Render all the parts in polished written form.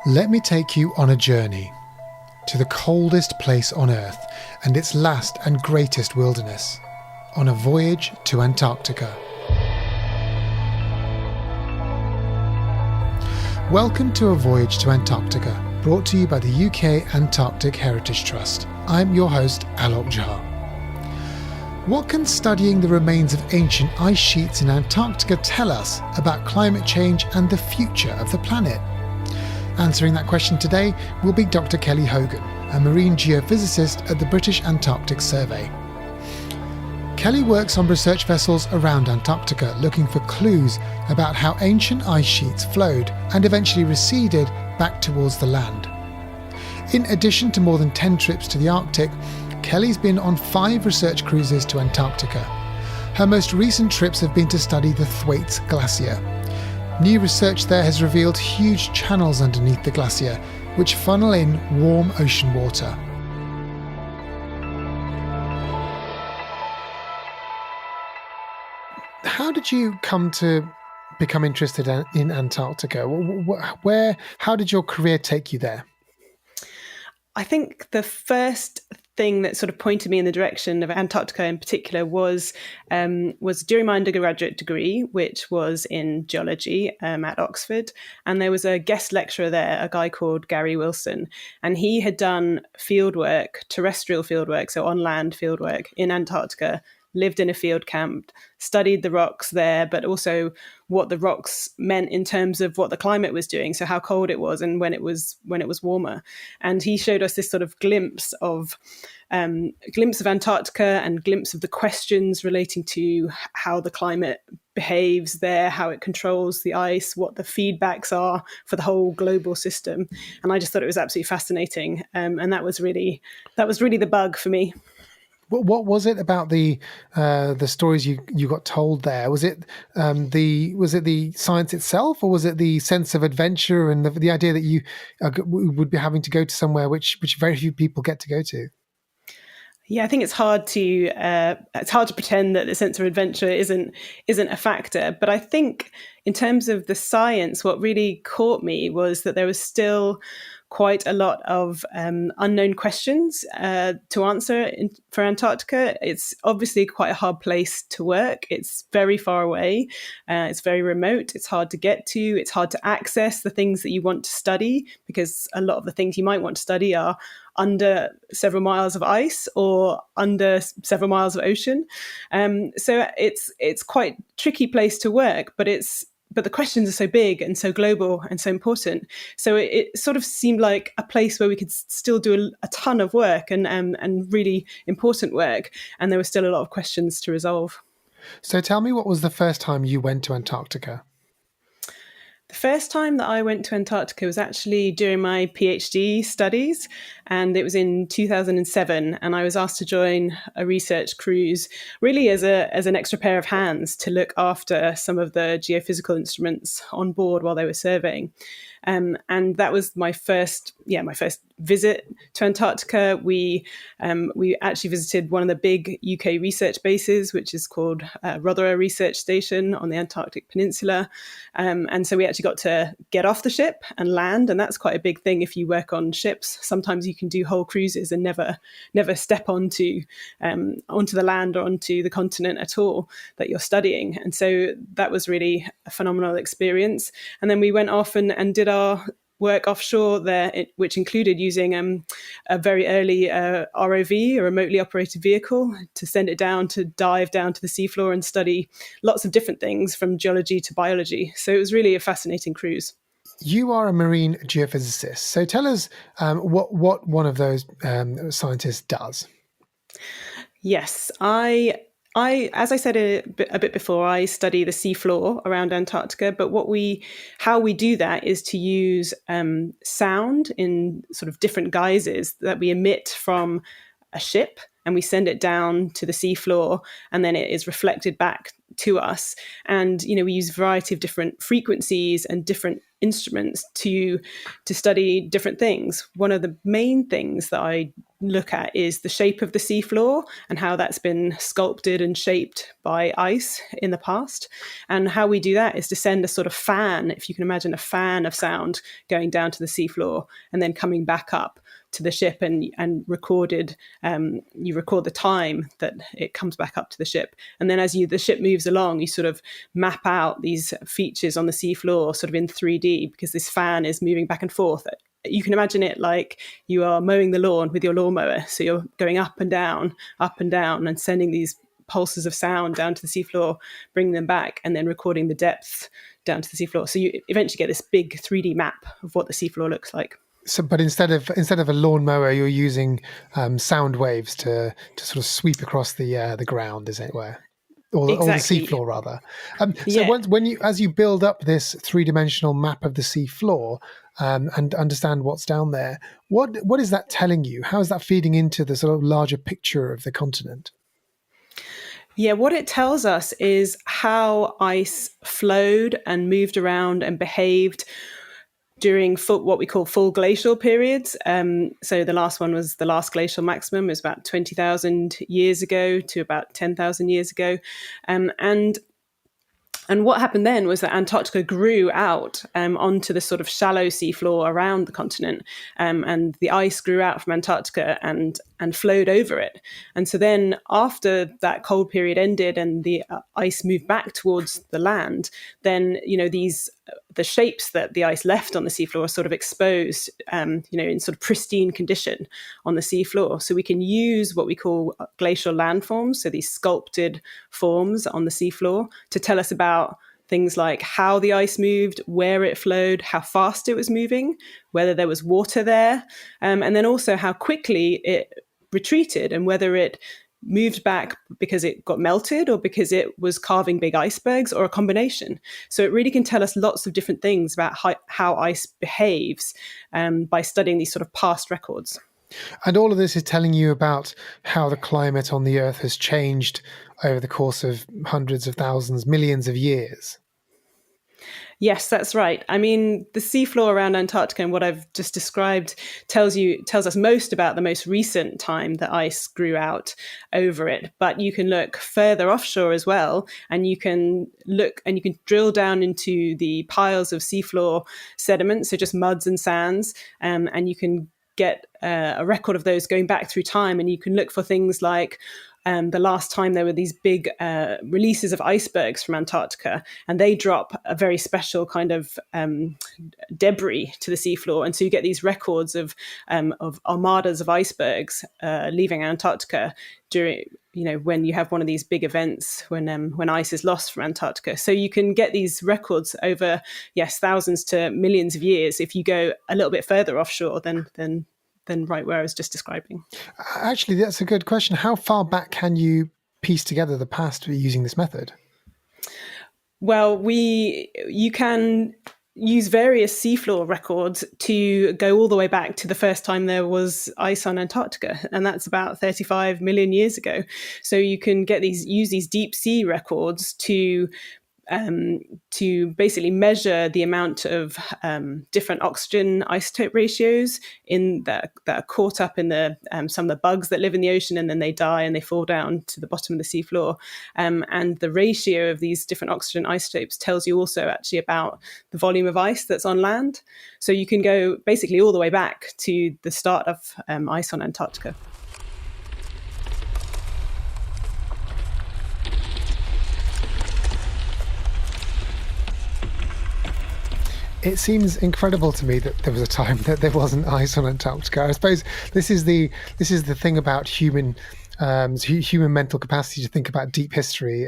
Let me take you on a journey to the coldest place on Earth and its last and greatest wilderness, on a voyage to Antarctica. Welcome to A Voyage to Antarctica, brought to you by the UK Antarctic Heritage Trust. I'm your host, Alok Jha. What can studying the remains of ancient ice sheets in Antarctica tell us about climate change and the future of the planet? Answering that question today will be Dr Kelly Hogan, a Marine Geophysicist at the British Antarctic Survey. Kelly works on research vessels around Antarctica looking for clues about how ancient ice sheets flowed and eventually receded back towards the land. In addition to more than 10 trips to the Arctic, Kelly's been on 5 research cruises to Antarctica. Her most recent trips have been to study the Thwaites Glacier. New research there has revealed huge channels underneath the glacier, which funnel in warm ocean water. How did you come to become interested in Antarctica? How did your career take you there? I think the first thing that sort of pointed me in the direction of Antarctica in particular was during my undergraduate degree, which was in geology at Oxford. And there was a guest lecturer there, a guy called Gary Wilson. And he had done fieldwork, terrestrial fieldwork, so on land fieldwork in Antarctica, lived in a field camp, studied the rocks there, but also what the rocks meant in terms of what the climate was doing, so how cold it was and when it was warmer. And he showed us this sort of glimpse of Antarctica and glimpse of the questions relating to how the climate behaves there, how it controls the ice, what the feedbacks are for the whole global system. And I just thought it was absolutely fascinating. And that was really the bug for me. What was it about the stories you got told there? Was it the science itself, or was it the sense of adventure and the idea that you would be having to go to somewhere which very few people get to go to? Yeah, I think it's hard to pretend that the sense of adventure isn't a factor. But I think in terms of the science, what really caught me was that there was still quite a lot of unknown questions to answer for Antarctica. It's obviously quite a hard place to work. It's very far away. It's very remote. It's hard to get to. It's hard to access the things that you want to study, because a lot of the things you might want to study are under several miles of ice or under several miles of ocean. So it's quite a tricky place to work, but the questions are so big and so global and so important. So it sort of seemed like a place where we could still do a ton of work and really important work. And there were still a lot of questions to resolve. So tell me, what was the first time you went to Antarctica? The first time that I went to Antarctica was actually during my PhD studies, and it was in 2007. And I was asked to join a research cruise, really as an extra pair of hands to look after some of the geophysical instruments on board while they were surveying. And that was my first visit to Antarctica. We actually visited one of the big UK research bases, which is called Rothera Research Station on the Antarctic Peninsula. And so we actually got to get off the ship and land, and that's quite a big thing if you work on ships. Sometimes you can do whole cruises and never step onto the land or onto the continent at all that you're studying. And so that was really a phenomenal experience. And then we went off and did our work offshore there, which included using a very early ROV, a remotely operated vehicle, to send it down to dive down to the seafloor and study lots of different things from geology to biology. So it was really a fascinating cruise. You are a marine geophysicist. So tell us what one of those scientists does. Yes, as I said a bit before, I study the seafloor around Antarctica, but how we do that is to use sound in sort of different guises that we emit from a ship, and we send it down to the seafloor, and then it is reflected back to us. And we use a variety of different frequencies and different instruments to study different things. One of the main things that I look at is the shape of the seafloor and how that's been sculpted and shaped by ice in the past. And how we do that is to send a sort of fan, if you can imagine a fan of sound going down to the seafloor and then coming back up to the ship, and recorded, you record the time that it comes back up to the ship. And then as the ship moves along, you sort of map out these features on the seafloor sort of in 3D, because this fan is moving back and forth. You can imagine it like you are mowing the lawn with your lawnmower. So you're going up and down, and sending these pulses of sound down to the seafloor, bringing them back, and then recording the depth down to the seafloor. So you eventually get this big 3D map of what the seafloor looks like. So, but instead of a lawnmower, you're using sound waves to sort of sweep across the ground, as it were, or the seafloor rather. As you build up this 3-dimensional map of the seafloor and understand what's down there, what is that telling you? How is that feeding into the sort of larger picture of the continent? Yeah, what it tells us is how ice flowed and moved around and behaved during what we call full glacial periods. So the last one was the last glacial maximum. It was about 20,000 years ago to about 10,000 years ago. And what happened then was that Antarctica grew out onto the sort of shallow seafloor around the continent, and the ice grew out from Antarctica and flowed over it. And so then after that cold period ended and the ice moved back towards the land, then, the shapes that the ice left on the seafloor are sort of exposed, in sort of pristine condition on the seafloor. So we can use what we call glacial landforms, so these sculpted forms on the seafloor, to tell us about things like how the ice moved, where it flowed, how fast it was moving, whether there was water there, and then also how quickly it retreated and whether it moved back because it got melted or because it was carving big icebergs, or a combination. So it really can tell us lots of different things about how ice behaves by studying these sort of past records. And all of this is telling you about how the climate on the Earth has changed over the course of hundreds of thousands, millions of years. Yes, that's right. I mean, the seafloor around Antarctica and what I've just described tells us most about the most recent time that ice grew out over it. But you can look further offshore as well, and you can drill down into the piles of seafloor sediment, so just muds and sands, and you can get a record of those going back through time, and you can look for things like the last time there were these big releases of icebergs from Antarctica, and they drop a very special kind of debris to the seafloor. And so you get these records of armadas of icebergs leaving Antarctica during, when you have one of these big events when ice is lost from Antarctica. So you can get these records over, thousands to millions of years if you go a little bit further offshore than right where I was just describing. Actually, that's a good question. How far back can you piece together the past using this method? Well, you can use various seafloor records to go all the way back to the first time there was ice on Antarctica, and that's about 35 million years ago. So you can use these deep sea records to basically measure the amount of different oxygen isotope ratios that are caught up in some of the bugs that live in the ocean, and then they die and they fall down to the bottom of the seafloor. And the ratio of these different oxygen isotopes tells you also actually about the volume of ice that's on land. So you can go basically all the way back to the start of ice on Antarctica. It seems incredible to me that there was a time that there wasn't ice on Antarctica. I suppose this is the thing about human mental capacity to think about deep history,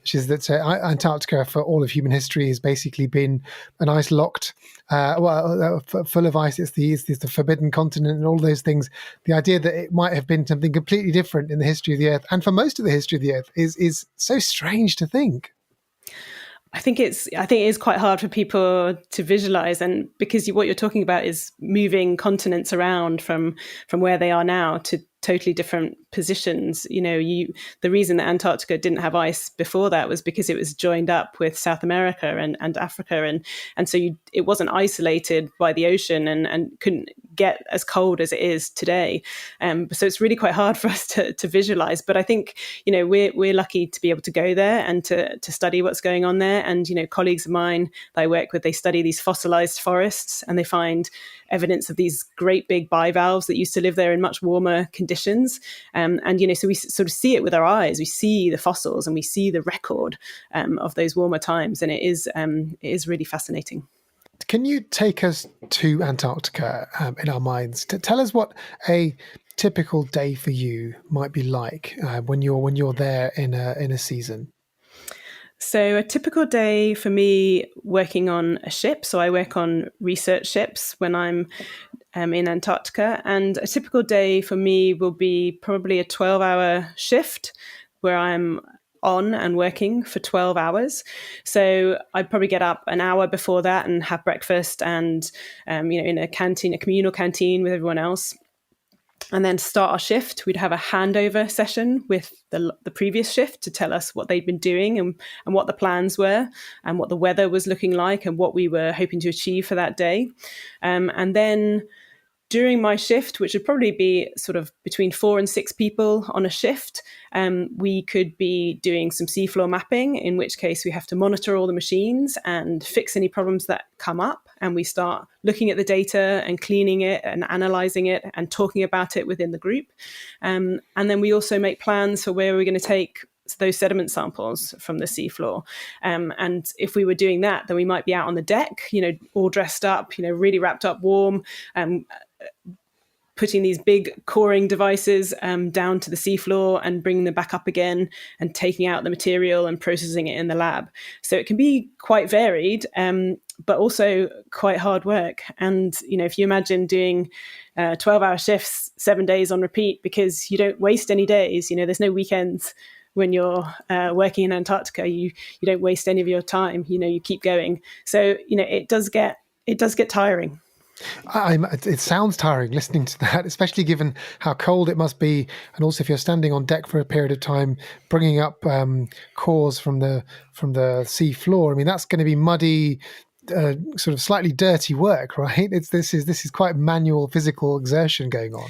which is that Antarctica, for all of human history, has basically been an ice-locked, full of ice. It's the forbidden continent and all those things. The idea that it might have been something completely different in the history of the Earth, and for most of the history of the Earth, is so strange to think. I think it is quite hard for people to visualize, and because what you're talking about is moving continents around from where they are now to totally different positions. The reason that Antarctica didn't have ice before that was because it was joined up with South America and Africa, and so it wasn't isolated by the ocean and couldn't get as cold as it is today. So it's really quite hard for us to visualize. But I think we're lucky to be able to go there and to study what's going on there. And colleagues of mine that I work with, they study these fossilized forests, and they find evidence of these great big bivalves that used to live there in much warmer conditions. So we sort of see it with our eyes. We see the fossils and we see the record of those warmer times, and it is really fascinating. Can you take us to Antarctica in our minds? Tell us what a typical day for you might be like when you're there in a season. So a typical day for me working on a ship. So I work on research ships when I'm in Antarctica, and a typical day for me will be probably a 12-hour shift where I'm on and working for 12 hours. So I'd probably get up an hour before that and have breakfast and, in a communal canteen with everyone else. And then start our shift. We'd have a handover session with the previous shift to tell us what they'd been doing and what the plans were and what the weather was looking like and what we were hoping to achieve for that day. And then during my shift, which would probably be sort of between 4 and 6 people on a shift, we could be doing some seafloor mapping, in which case we have to monitor all the machines and fix any problems that come up. And we start looking at the data and cleaning it and analysing it and talking about it within the group. And then we also make plans for where we're going to take those sediment samples from the seafloor. And if we were doing that, then we might be out on the deck, all dressed up, really wrapped up warm, putting these big coring devices down to the seafloor and bringing them back up again and taking out the material and processing it in the lab. So it can be quite varied, but also quite hard work. And, if you imagine doing 12-hour shifts, 7 days on repeat, because you don't waste any days, there's no weekends when you're working in Antarctica, you don't waste any of your time, you keep going. So, it does get tiring. It sounds tiring listening to that, especially given how cold it must be. And also if you're standing on deck for a period of time, bringing up cores from the sea floor. I mean, that's going to be muddy, sort of slightly dirty work, right? This is quite manual physical exertion going on.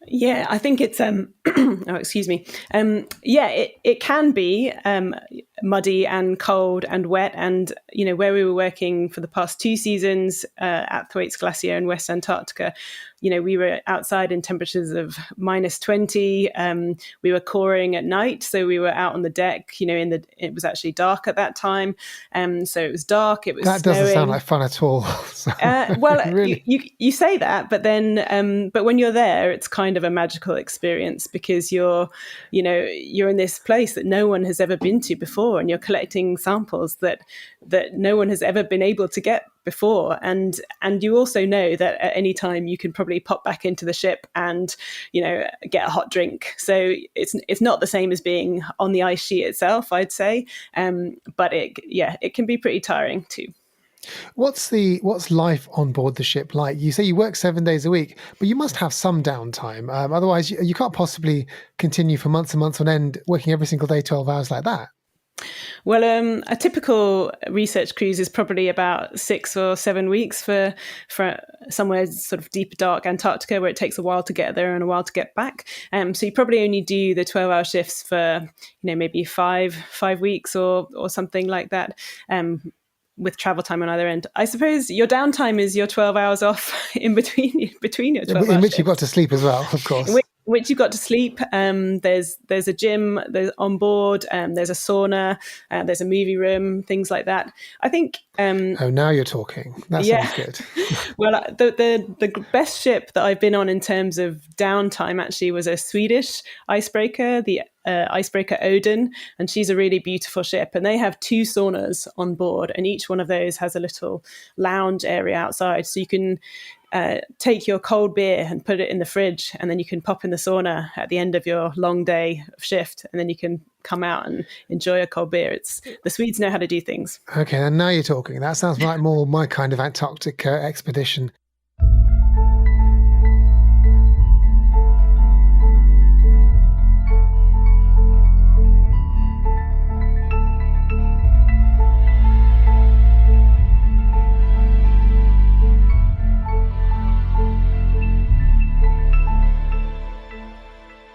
Yeah, I think it's excuse me. It can be muddy and cold and wet. And, where we were working for the past 2 seasons at Thwaites Glacier in West Antarctica, we were outside in temperatures of -20. We were coring at night, so we were out on the deck. It was actually dark at that time, so it was dark. It was that snowing. Doesn't sound like fun at all. Well, really? you say that, but then, but when you're there, it's kind of a magical experience because you're in this place that no one has ever been to before, and you're collecting samples that no one has ever been able to get before, and you also know that at any time you can probably pop back into the ship and get a hot drink. So it's not the same as being on the ice sheet itself, I'd say, but it can be pretty tiring too. What's life on board the ship like? You say you work 7 days a week, but you must have some downtime. Otherwise, you can't possibly continue for months and months on end working every single day, 12 hours like that. Well, a typical research cruise is probably about 6 or 7 weeks for somewhere sort of deep, dark Antarctica, where it takes a while to get there and a while to get back. So you probably only do the 12-hour shifts for maybe five weeks or something like that. With travel time on either end. I suppose your downtime is your 12 hours off in between your 12 hours. In which you've got to sleep as well, of course. Which you've got to sleep. There's a gym on board. There's a sauna. There's a movie room. Things like that. I think. Now you're talking. That sounds good. Well, the best ship that I've been on in terms of downtime actually was a Swedish icebreaker, the icebreaker Odin, and she's a really beautiful ship. And they have 2 saunas on board, and each one of those has a little lounge area outside, so you can take your cold beer and put it in the fridge, and then you can pop in the sauna at the end of your long day of shift, and then you can come out and enjoy a cold beer. The Swedes know how to do things. Okay, and now you're talking. That sounds like more my kind of Antarctic expedition.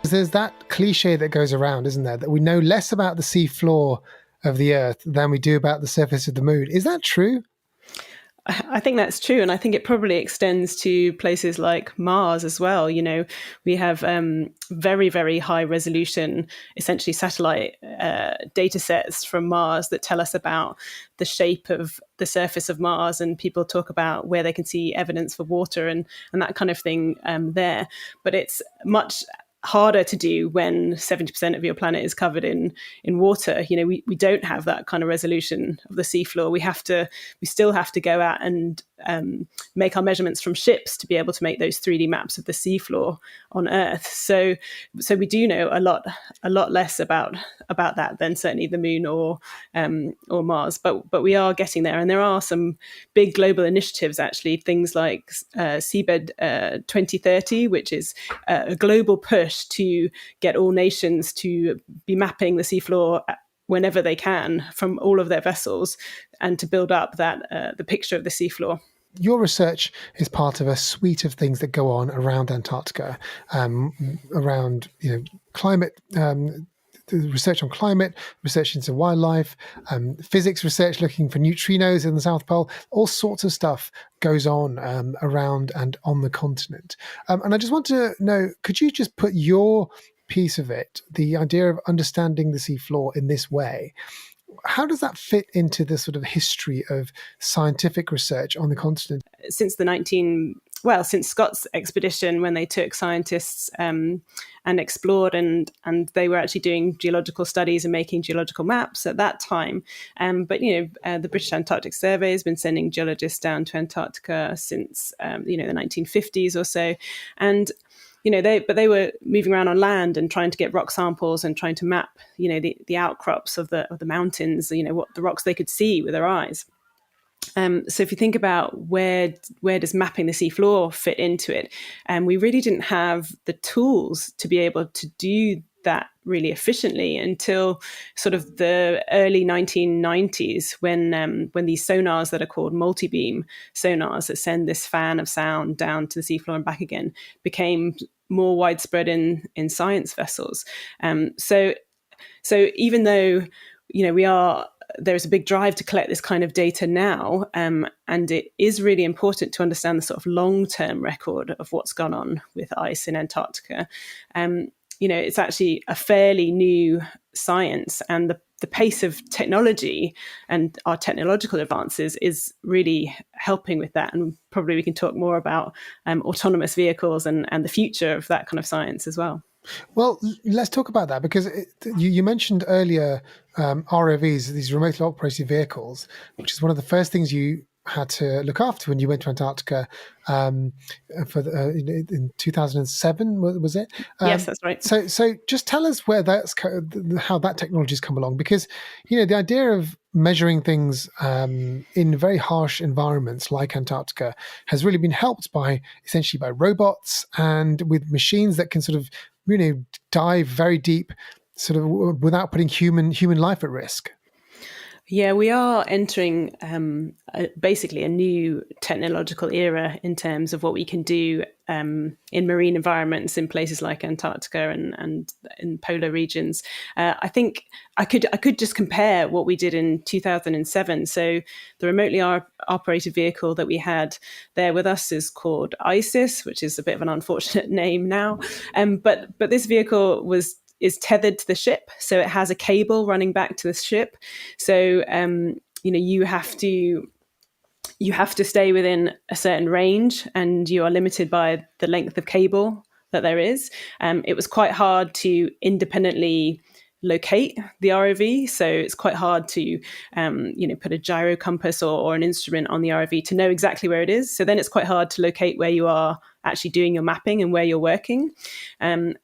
There's that cliche that goes around, isn't there, that we know less about the sea floor of the Earth than we do about the surface of the moon. Is that true? I think that's true. And I think it probably extends to places like Mars as well. You know, we have very, very high resolution, essentially satellite data sets from Mars that tell us about the shape of the surface of Mars. And people talk about where they can see evidence for water and that kind of thing there. But it's much harder to do when 70% of your planet is covered in water. You know, we don't have that kind of resolution of the seafloor. We still have to go out and make our measurements from ships to be able to make those 3D maps of the seafloor on Earth. So we do know a lot less about that than certainly the moon or Mars. But we are getting there, and there are some big global initiatives actually. Things like Seabed 2030, which is a global push to get all nations to be mapping the seafloor whenever they can from all of their vessels, and to build up that the picture of the seafloor. Your research is part of a suite of things that go on around Antarctica, around climate. Research on climate, research into wildlife, physics research looking for neutrinos in the South Pole. All sorts of stuff goes on around and on the continent. And I just want to know, could you just put your piece of it, the idea of understanding the seafloor in this way, how does that fit into the sort of history of scientific research on the continent? Since Scott's expedition, when they took scientists and explored, and they were actually doing geological studies and making geological maps at that time. But the British Antarctic Survey has been sending geologists down to Antarctica since the 1950s or so, and they were moving around on land and trying to get rock samples and trying to map the outcrops of the mountains, what the rocks they could see with their eyes. So if you think about where does mapping the seafloor fit into it, we really didn't have the tools to be able to do that really efficiently until sort of the early 1990s, when these sonars that are called multi-beam sonars that send this fan of sound down to the seafloor and back again became more widespread in science vessels. So even though there's a big drive to collect this kind of data now, and it is really important to understand the sort of long-term record of what's gone on with ice in Antarctica. It's actually a fairly new science, and the pace of technology and our technological advances is really helping with that. And probably we can talk more about autonomous vehicles and the future of that kind of science as well. Well, let's talk about that, because you mentioned earlier ROVs, these remotely operated vehicles, which is one of the first things you had to look after when you went to Antarctica in 2007, was it? Yes, that's right. So just tell us how that technology has come along, because the idea of measuring things in very harsh environments like Antarctica has really been helped essentially by robots and with machines that can sort of dive very deep, sort of without putting human life at risk. Yeah, we are entering basically a new technological era in terms of what we can do in marine environments in places like Antarctica and in polar regions. I think I could just compare what we did in 2007. So the remotely operated vehicle that we had there with us is called ISIS, which is a bit of an unfortunate name now. But this vehicle is tethered to the ship, so it has a cable running back to the ship. So you have to stay within a certain range, and you are limited by the length of cable that there is. It was quite hard to independently locate the ROV, so it's quite hard to put a gyro compass or an instrument on the ROV to know exactly where it is. So then it's quite hard to locate where you are actually doing your mapping and where you're working. There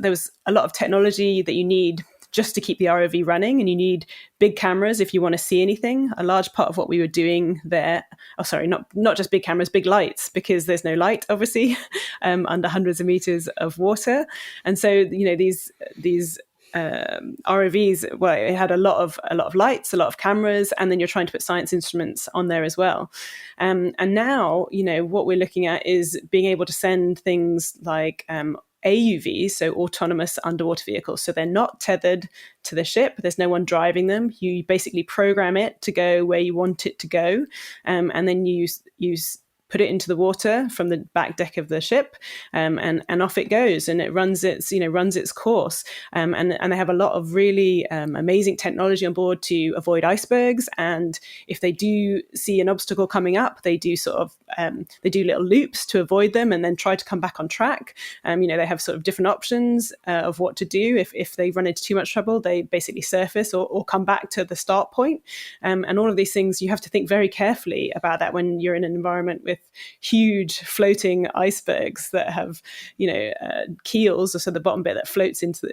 was a lot of technology that you need just to keep the ROV running, and you need big cameras if you want to see anything. A large part of what we were doing there, not just big cameras, big lights, because there's no light, obviously, under hundreds of meters of water. And so, these ROVs, well, it had a lot of lights, a lot of cameras, and then you're trying to put science instruments on there as well. And now, what we're looking at is being able to send things like AUVs, so autonomous underwater vehicles. So they're not tethered to the ship. There's no one driving them. You basically program it to go where you want it to go, and then you put it into the water from the back deck of the ship, and off it goes, and it runs its course. And they have a lot of really amazing technology on board to avoid icebergs. And if they do see an obstacle coming up, they do they do little loops to avoid them, and then try to come back on track. They have sort of different options of what to do. If they run into too much trouble, they basically surface or come back to the start point. And all of these things, you have to think very carefully about that when you're in an environment with huge floating icebergs that have, keels, so the bottom bit that floats into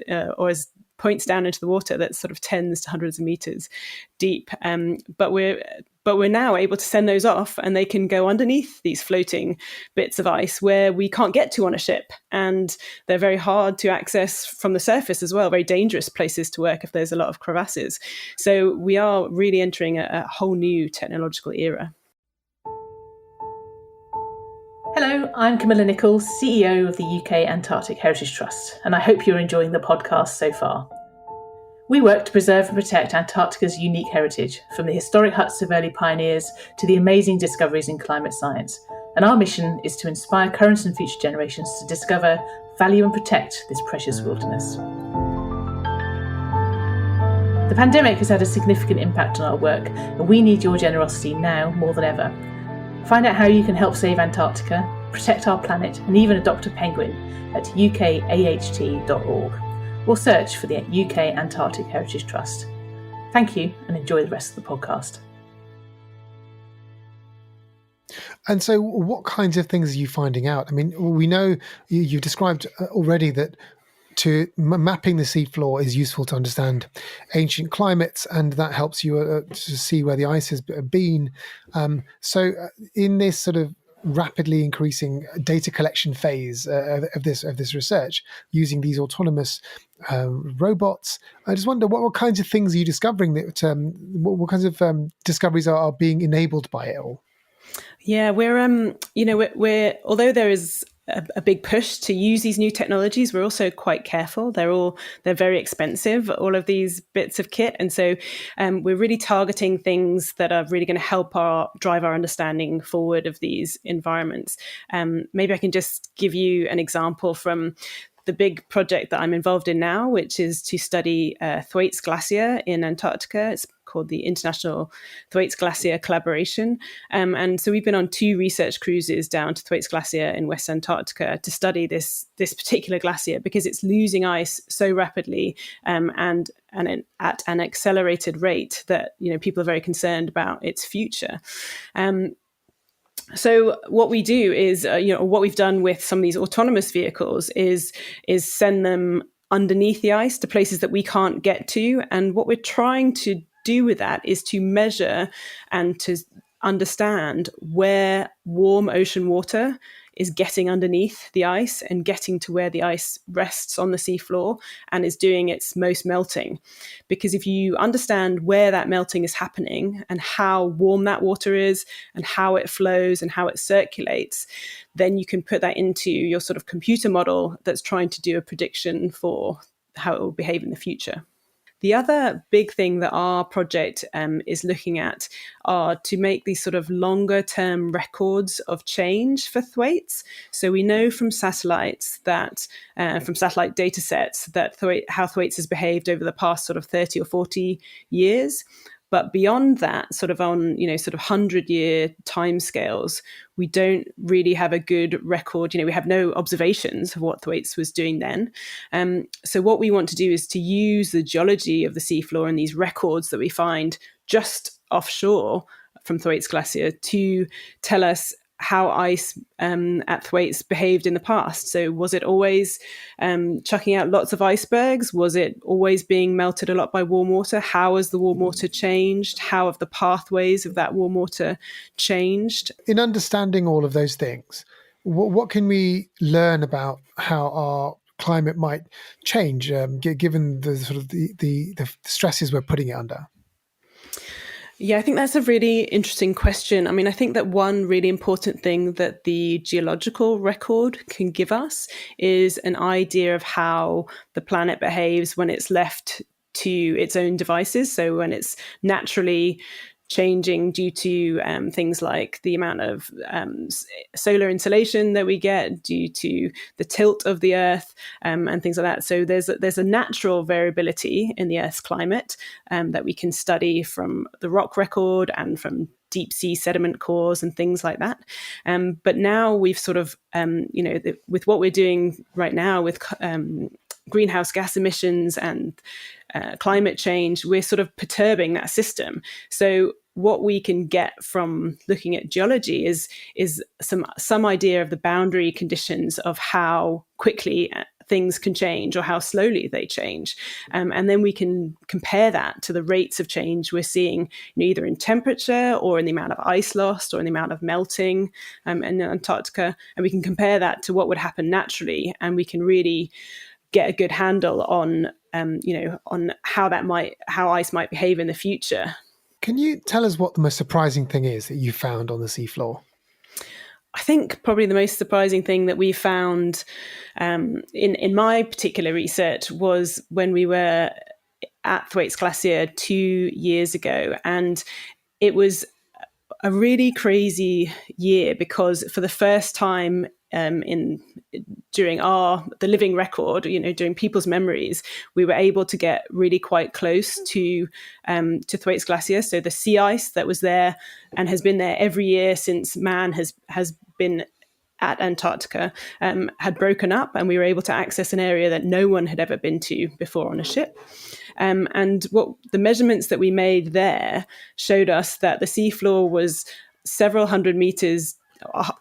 points down into the water that's sort of tens to hundreds of meters deep. But we're now able to send those off, and they can go underneath these floating bits of ice where we can't get to on a ship. And they're very hard to access from the surface as well, very dangerous places to work if there's a lot of crevasses. So we are really entering a whole new technological era. Hello, I'm Camilla Nichols, CEO of the UK Antarctic Heritage Trust, and I hope you're enjoying the podcast so far. We work to preserve and protect Antarctica's unique heritage, from the historic huts of early pioneers to the amazing discoveries in climate science. And our mission is to inspire current and future generations to discover, value and protect this precious wilderness. The pandemic has had a significant impact on our work, and we need your generosity now more than ever. Find out how you can help save Antarctica, protect our planet, and even adopt a penguin at ukaht.org, or search for the UK Antarctic Heritage Trust. Thank you, and enjoy the rest of the podcast. And so what kinds of things are you finding out? I mean, we know you've described already that mapping the seafloor is useful to understand ancient climates, and that helps you to see where the ice has been. So in this sort of rapidly increasing data collection phase of this research, using these autonomous robots, I just wonder what kinds of things are you discovering, that what kinds of discoveries are being enabled by it all? Yeah, we're although there is a big push to use these new technologies, we're also quite careful. They're very expensive, all of these bits of kit. And so we're really targeting things that are really going to help drive our understanding forward of these environments. Maybe I can just give you an example from the big project that I'm involved in now, which is to study Thwaites Glacier in Antarctica. It's called the International Thwaites Glacier Collaboration. And so we've been on 2 research cruises down to Thwaites Glacier in West Antarctica to study this particular glacier, because it's losing ice so rapidly and at an accelerated rate that people are very concerned about its future. So what we do is, what we've done with some of these autonomous vehicles is send them underneath the ice to places that we can't get to. And what we're trying to do with that is to measure and to understand where warm ocean water is getting underneath the ice and getting to where the ice rests on the seafloor and is doing its most melting. Because if you understand where that melting is happening and how warm that water is and how it flows and how it circulates, then you can put that into your sort of computer model that's trying to do a prediction for how it will behave in the future. The other big thing that our project is looking at are to make these sort of longer term records of change for Thwaites. So we know from satellites that, from satellite data sets, that how Thwaites has behaved over the past sort of 30 or 40 years. But beyond that, sort of on, sort of 100-year timescales, we don't really have a good record. We have no observations of what Thwaites was doing then. So what we want to do is to use the geology of the seafloor and these records that we find just offshore from Thwaites Glacier to tell us how ice at Thwaites behaved in the past. So was it always chucking out lots of icebergs? Was it always being melted a lot by warm water? How has the warm water changed? How have the pathways of that warm water changed? In understanding all of those things, what can we learn about how our climate might change, given the sort of the stresses we're putting it under? Yeah, I think that's a really interesting question. I mean, I think that one really important thing that the geological record can give us is an idea of how the planet behaves when it's left to its own devices. So when it's naturally changing due to things like the amount of solar insolation that we get due to the tilt of the Earth and things like that. So there's a natural variability in the Earth's climate that we can study from the rock record and from deep sea sediment cores and things like that. But now we've sort of, with what we're doing right now with greenhouse gas emissions and climate change, we're sort of perturbing that system. So what we can get from looking at geology is some idea of the boundary conditions of how quickly things can change or how slowly they change. And then we can compare that to the rates of change we're seeing either in temperature or in the amount of ice lost or in the amount of melting in Antarctica. And we can compare that to what would happen naturally. And we can really get a good handle on, on how ice might behave in the future. Can you tell us what the most surprising thing is that you found on the seafloor? I think probably the most surprising thing that we found in my particular research was when we were at Thwaites Glacier 2 years ago. And it was a really crazy year because for the first time during the living record, during people's memories, we were able to get really quite close to Thwaites Glacier. So the sea ice that was there and has been there every year since man has been at Antarctica had broken up, and we were able to access an area that no one had ever been to before on a ship. And what the measurements that we made there showed us that the seafloor was several hundred meters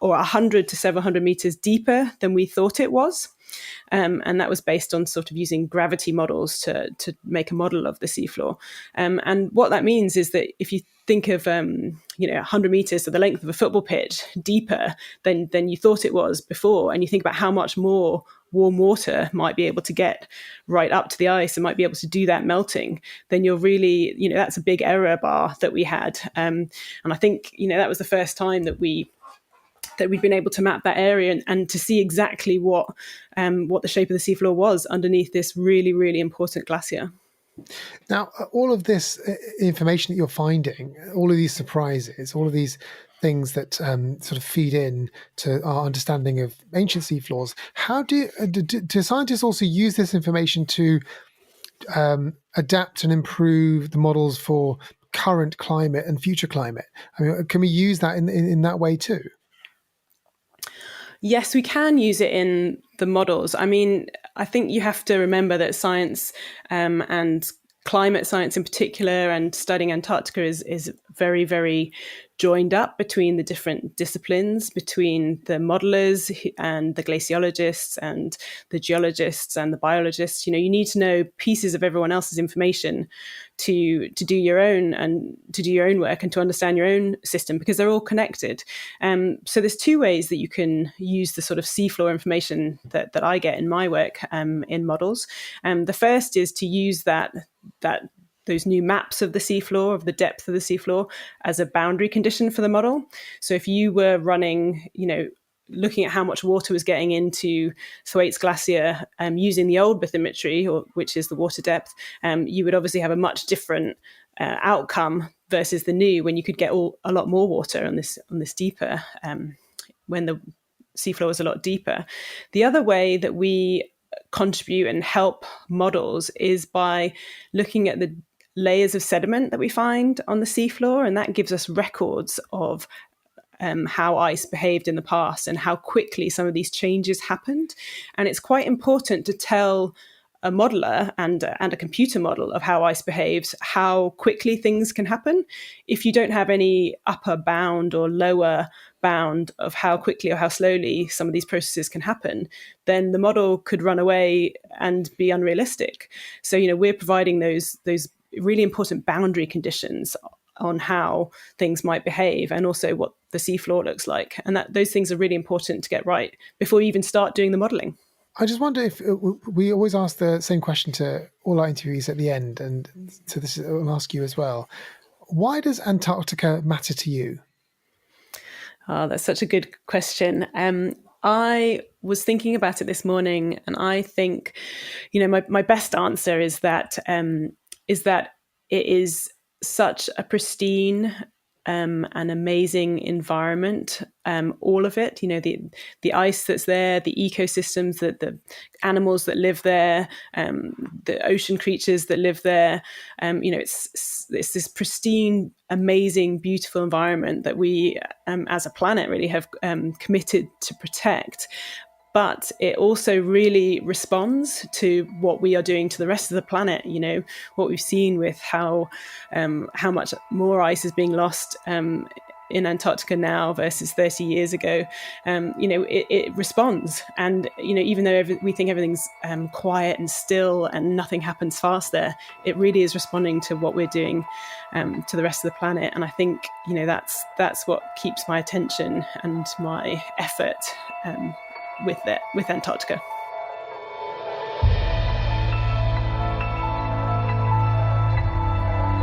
or 100 to several hundred meters deeper than we thought it was. And that was based on sort of using gravity models to make a model of the seafloor. And what that means is that if you think of 100 meters, so the length of a football pitch, deeper than you thought it was before, and you think about how much more warm water might be able to get right up to the ice and might be able to do that melting, then you're really, that's a big error bar that we had. And I think, that was the first time that we've been able to map that area and to see exactly what the shape of the seafloor was underneath this really, really important glacier. Now, all of this information that you're finding, all of these surprises, all of these things that sort of feed in to our understanding of ancient seafloors, how do scientists also use this information to adapt and improve the models for current climate and future climate? I mean, can we use that in that way too? Yes, we can use it in the models. I mean, I think you have to remember that science and climate science in particular and studying Antarctica is very, very joined up between the different disciplines, between the modelers and the glaciologists and the geologists and the biologists. You need to know pieces of everyone else's information to do your own work and to understand your own system, because they're all connected. So there's two ways that you can use the sort of seafloor information that I get in my work in models. The first is to use those new maps of the seafloor, of the depth of the seafloor, as a boundary condition for the model. So if you were running, looking at how much water was getting into Thwaites Glacier using the old bathymetry, which is the water depth, you would obviously have a much different outcome versus the new, when you could get a lot more water on this deeper, when the seafloor was a lot deeper. The other way that we contribute and help models is by looking at the layers of sediment that we find on the seafloor, and that gives us records of how ice behaved in the past and how quickly some of these changes happened. And it's quite important to tell a modeler and a computer model of how ice behaves, how quickly things can happen. If you don't have any upper bound or lower bound of how quickly or how slowly some of these processes can happen, then the model could run away and be unrealistic. So, we're providing those really important boundary conditions on how things might behave, and also what the seafloor looks like. And those things are really important to get right before you even start doing the modeling. I just wonder if we always ask the same question to all our interviews at the end, and so I'll ask you as well. Why does Antarctica matter to you? Oh, that's such a good question. I was thinking about it this morning, and I think, my best answer is that it is such a pristine and amazing environment. All of it, the ice that's there, the ecosystems, the animals that live there, the ocean creatures that live there. It's this pristine, amazing, beautiful environment that we, as a planet, really have committed to protect. But it also really responds to what we are doing to the rest of the planet. What we've seen with how much more ice is being lost in Antarctica now versus 30 years ago. It responds. And, even though we think everything's quiet and still and nothing happens fast there, it really is responding to what we're doing to the rest of the planet. And I think, that's what keeps my attention and my effort with Antarctica.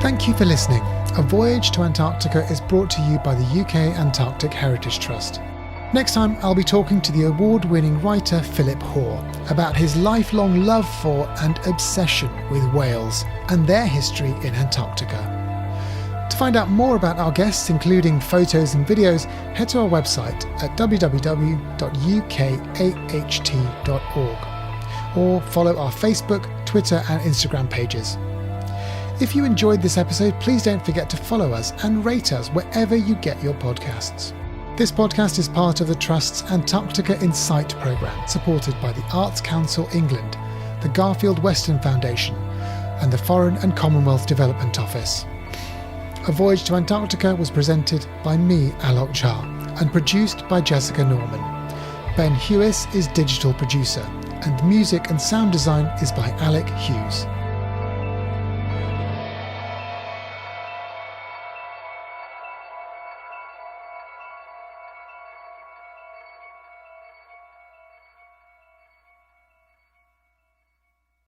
Thank you for listening. A Voyage to Antarctica is brought to you by the UK Antarctic Heritage Trust. Next time, I'll be talking to the award-winning writer Philip Hoare about his lifelong love for and obsession with whales and their history in Antarctica. To find out more about our guests, including photos and videos, head to our website at www.ukaht.org or follow our Facebook, Twitter and Instagram pages. If you enjoyed this episode, please don't forget to follow us and rate us wherever you get your podcasts. This podcast is part of the Trust's Antarctica Insight programme, supported by the Arts Council England, the Garfield Weston Foundation and the Foreign and Commonwealth Development Office. A Voyage to Antarctica was presented by me, Alok Jha, and produced by Jessica Norman. Ben Hewis is digital producer, and music and sound design is by Alec Hughes.